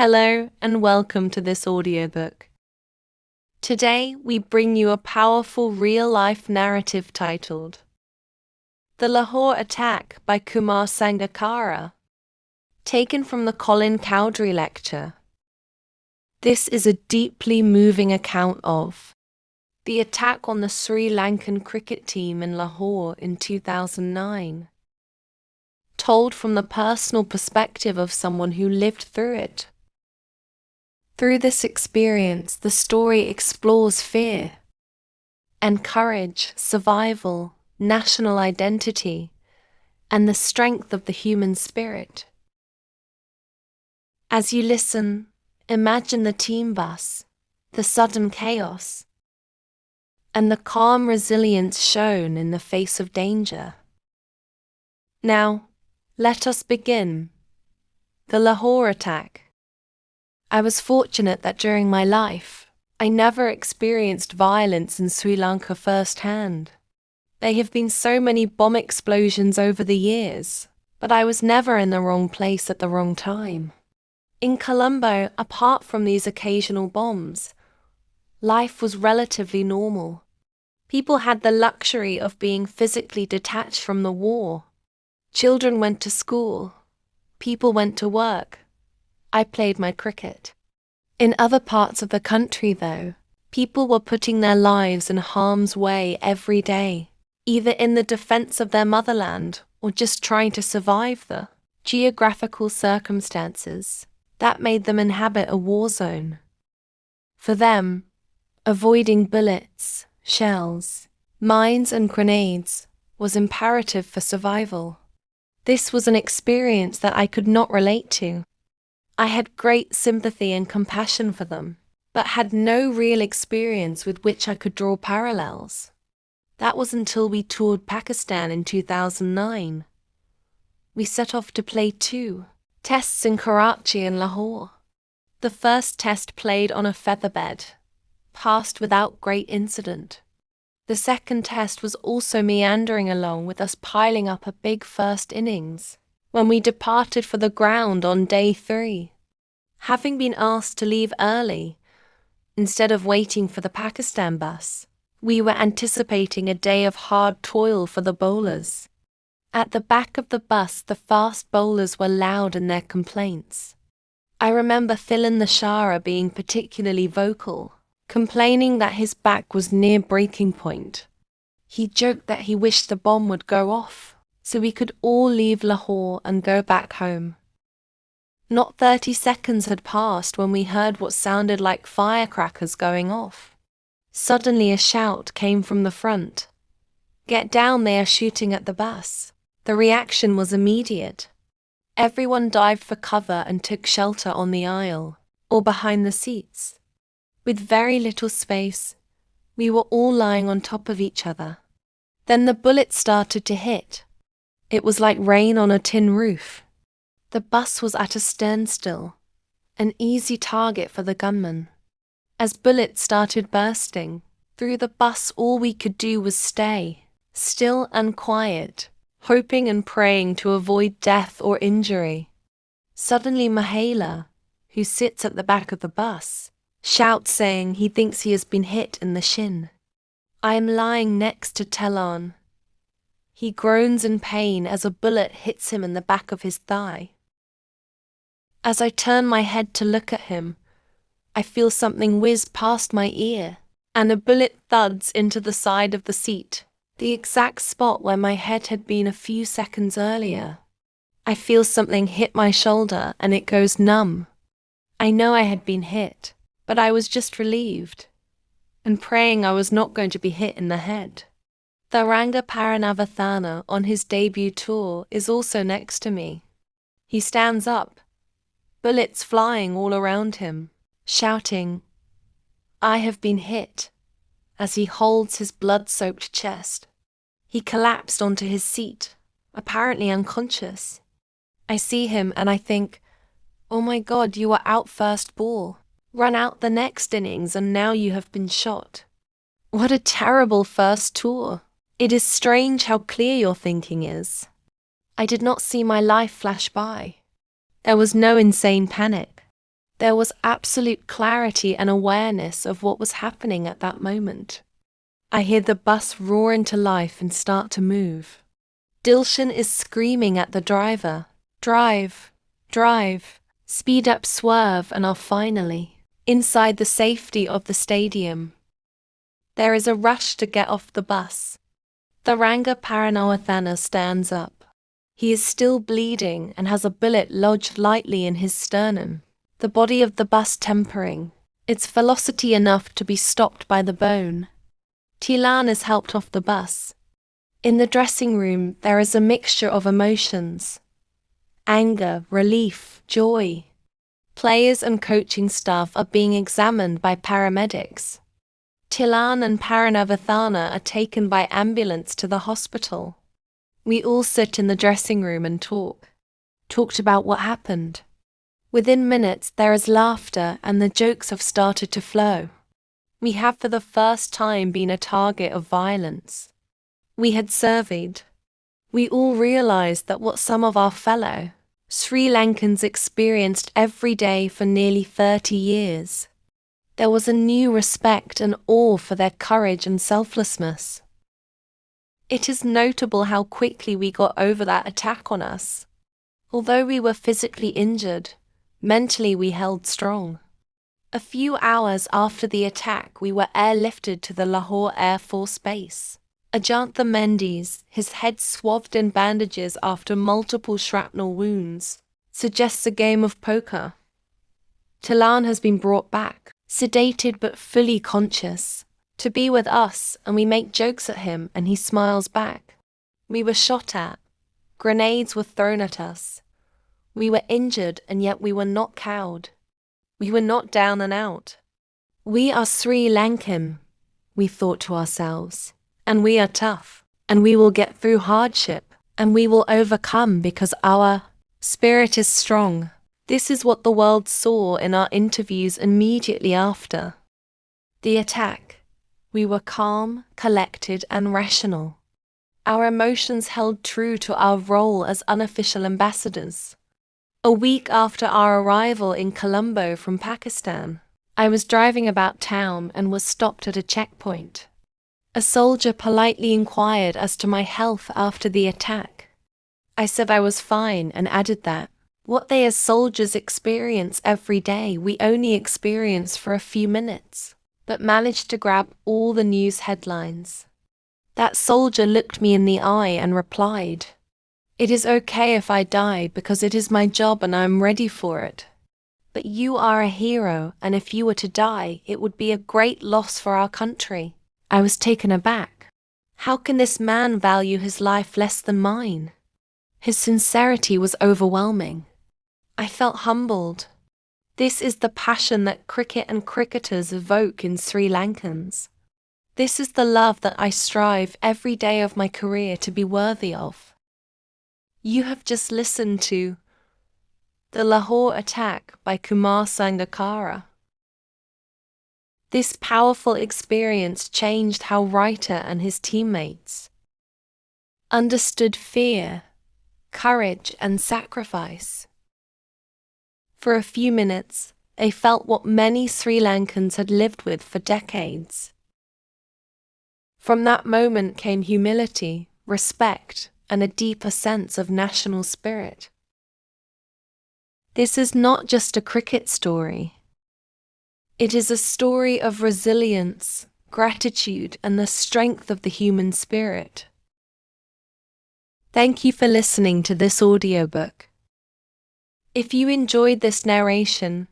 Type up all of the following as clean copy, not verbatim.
Hello and welcome to this audiobook. Today we bring you a powerful real-life narrative titled The Lahore Attack by Kumar Sangakkara, taken from the Colin Cowdrey Lecture. This is a deeply moving account of the attack on the Sri Lankan cricket team in Lahore in 2009, told from the personal perspective of someone who lived through it. Through this experience, the story explores fear and courage, survival, national identity, and the strength of the human spirit. As you listen, imagine the team bus, the sudden chaos, and the calm resilience shown in the face of danger. Now, let us begin. The Lahore Attack. I was fortunate that during my life, I never experienced violence in Sri Lanka firsthand. There have been so many bomb explosions over the years, but I was never in the wrong place at the wrong time. In Colombo, apart from these occasional bombs, life was relatively normal. People had the luxury of being physically detached from the war. Children went to school. People went to work. I played my cricket. In other parts of the country, though, people were putting their lives in harm's way every day, either in the defense of their motherland or just trying to survive the geographical circumstances that made them inhabit a war zone. For them, avoiding bullets, shells, mines and grenades was imperative for survival. This was an experience that I could not relate to. I had great sympathy and compassion for them, but had no real experience with which I could draw parallels. That was until we toured Pakistan in 2009. We set off to play 2 tests in Karachi and Lahore. The first test played on a featherbed, passed without great incident. The second test was also meandering along with us piling up a big first innings when we departed for the ground on day 3. Having been asked to leave early, instead of waiting for the Pakistan bus, we were anticipating a day of hard toil for the bowlers. At the back of the bus, the fast bowlers were loud in their complaints. I remember Philin the Shara being particularly vocal, complaining that his back was near breaking point. He joked that he wished the bomb would go off, so we could all leave Lahore and go back home. Not 30 seconds had passed when we heard what sounded like firecrackers going off. Suddenly a shout came from the front. "Get down, they are shooting at the bus." The reaction was immediate. Everyone dived for cover and took shelter on the aisle, or behind the seats. With very little space, we were all lying on top of each other. Then the bullets started to hit. It was like rain on a tin roof. The bus was at a standstill, an easy target for the gunmen. As bullets started bursting, through the bus all we could do was stay, still and quiet, hoping and praying to avoid death or injury. Suddenly Mahela, who sits at the back of the bus, shouts saying he thinks he has been hit in the shin. I am lying next to Telan. He groans in pain as a bullet hits him in the back of his thigh. As I turn my head to look at him, I feel something whiz past my ear, and a bullet thuds into the side of the seat, the exact spot where my head had been a few seconds earlier. I feel something hit my shoulder and it goes numb. I know I had been hit, but I was just relieved, and praying I was not going to be hit in the head. Tharanga Paranavathana on his debut tour is also next to me. He stands up, bullets flying all around him, shouting, "I have been hit," as he holds his blood-soaked chest. He collapsed onto his seat, apparently unconscious. I see him and I think, "Oh my God, you are out first ball. Run out the next innings and now you have been shot." What a terrible first tour. It is strange how clear your thinking is. I did not see my life flash by. There was no insane panic. There was absolute clarity and awareness of what was happening at that moment. I hear the bus roar into life and start to move. Dilshan is screaming at the driver, "Drive, drive, speed up, swerve," and are finally inside the safety of the stadium. There is a rush to get off the bus. Tharanga Paranawatthana stands up. He is still bleeding and has a bullet lodged lightly in his sternum, the body of the bus tempering, its velocity enough to be stopped by the bone. Tilan is helped off the bus. In the dressing room, there is a mixture of emotions: anger, relief, joy. Players and coaching staff are being examined by paramedics. Tilan and Paranavathana are taken by ambulance to the hospital. We all sit in the dressing room and talked about what happened. Within minutes, there is laughter and the jokes have started to flow. We have for the first time been a target of violence. We had surveyed. We all realized that what some of our fellow Sri Lankans experienced every day for nearly 30 years. There was a new respect and awe for their courage and selflessness. It is notable how quickly we got over that attack on us. Although we were physically injured, mentally we held strong. A few hours after the attack, we were airlifted to the Lahore Air Force Base. Ajantha Mendes, his head swathed in bandages after multiple shrapnel wounds, suggests a game of poker. Tilan has been brought back, sedated but fully conscious, to be with us, and we make jokes at him and he smiles back. We were shot at. Grenades were thrown at us. We were injured and yet we were not cowed. We were not down and out. We are Sri Lankan, we thought to ourselves, and we are tough, and we will get through hardship, and we will overcome because our spirit is strong. This is what the world saw in our interviews immediately after the attack. We were calm, collected, and rational. Our emotions held true to our role as unofficial ambassadors. A week after our arrival in Colombo from Pakistan, I was driving about town and was stopped at a checkpoint. A soldier politely inquired as to my health after the attack. I said I was fine and added that what they as soldiers experience every day, we only experience for a few minutes, but managed to grab all the news headlines. That soldier looked me in the eye and replied, "It is okay if I die because it is my job and I am ready for it. But you are a hero, and if you were to die, it would be a great loss for our country." I was taken aback. How can this man value his life less than mine? His sincerity was overwhelming. I felt humbled. This is the passion that cricket and cricketers evoke in Sri Lankans. This is the love that I strive every day of my career to be worthy of. You have just listened to The Lahore Attack by Kumar Sangakkara. This powerful experience changed how writer and his teammates understood fear, courage, and sacrifice. For a few minutes, they felt what many Sri Lankans had lived with for decades. From that moment came humility, respect, and a deeper sense of national spirit. This is not just a cricket story. It is a story of resilience, gratitude, and the strength of the human spirit. Thank you for listening to this audiobook. If you enjoyed this narration,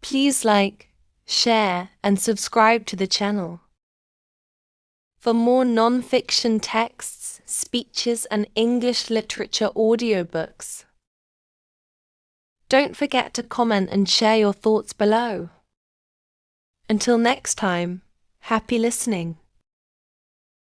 please like, share, and subscribe to the channel. For more non-fiction texts, speeches, and English literature audiobooks, don't forget to comment and share your thoughts below. Until next time, happy listening.